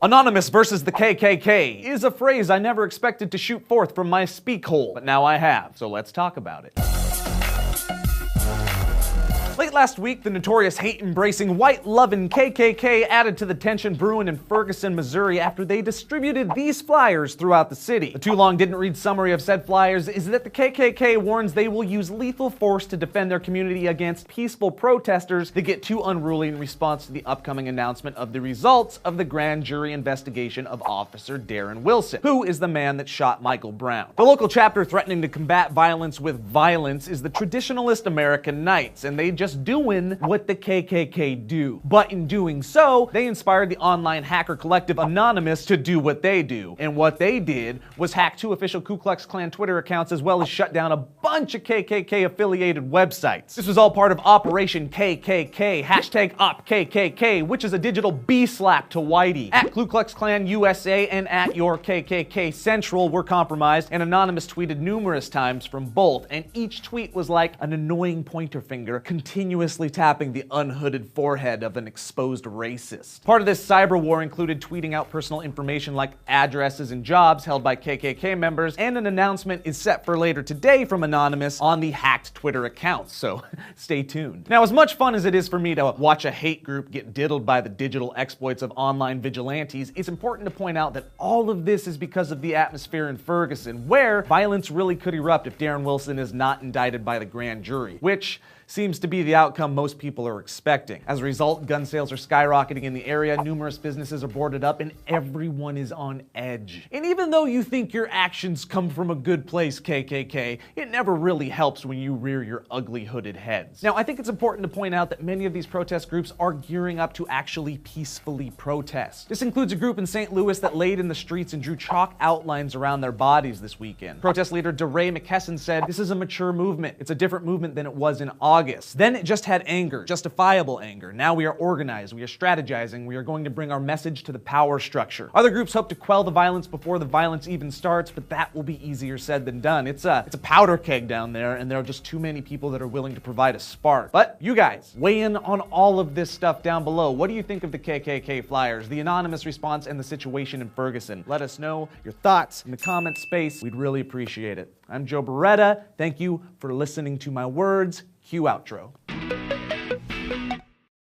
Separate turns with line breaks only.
Anonymous versus the KKK is a phrase I never expected to shoot forth from my speak hole, but now I have, so let's talk about it. Late last week, the notorious hate-embracing, white-loving KKK added to the tension brewing in Ferguson, Missouri after they distributed these flyers throughout the city. The too long didn't read summary of said flyers is that the KKK warns they will use lethal force to defend their community against peaceful protesters that get too unruly in response to the upcoming announcement of the results of the grand jury investigation of Officer Darren Wilson, who is the man that shot Michael Brown. The local chapter threatening to combat violence with violence is the Traditionalist American Knights, and they just doing what the KKK do. But in doing so, they inspired the online hacker collective Anonymous to do what they do. And what they did was hack 2 official Ku Klux Klan Twitter accounts as well as shut down a bunch of KKK affiliated websites. This was all part of Operation KKK, hashtag OpKKK, which is a digital B-slap to Whitey. At Ku Klux Klan USA and at your KKK Central were compromised, and Anonymous tweeted numerous times from both, and each tweet was like an annoying pointer finger continuously tapping the unhooded forehead of an exposed racist. Part of this cyber war included tweeting out personal information like addresses and jobs held by KKK members, and an announcement is set for later today from Anonymous on the hacked Twitter accounts, so stay tuned. Now, as much fun as it is for me to watch a hate group get diddled by the digital exploits of online vigilantes, it's important to point out that all of this is because of the atmosphere in Ferguson, where violence really could erupt if Darren Wilson is not indicted by the grand jury, which seems to be the outcome most people are expecting. As a result, gun sales are skyrocketing in the area, numerous businesses are boarded up, and everyone is on edge. And even though you think your actions come from a good place, KKK, it never really helps when you rear your ugly hooded heads. Now, I think it's important to point out that many of these protest groups are gearing up to actually peacefully protest. This includes a group in St. Louis that laid in the streets and drew chalk outlines around their bodies this weekend. Protest leader DeRay McKesson said, "This is a mature movement. It's a different movement than it was in August. Then it just had anger, justifiable anger. Now we are organized, we are strategizing, we are going to bring our message to the power structure." Other groups hope to quell the violence before the violence even starts, but that will be easier said than done. It's a powder keg down there, and there are just too many people that are willing to provide a spark. But you guys, weigh in on all of this stuff down below. What do you think of the KKK flyers, the Anonymous response, and the situation in Ferguson? Let us know your thoughts in the comment space. We'd really appreciate it. I'm Joe Beretta. Thank you for listening to my words. Cue outro.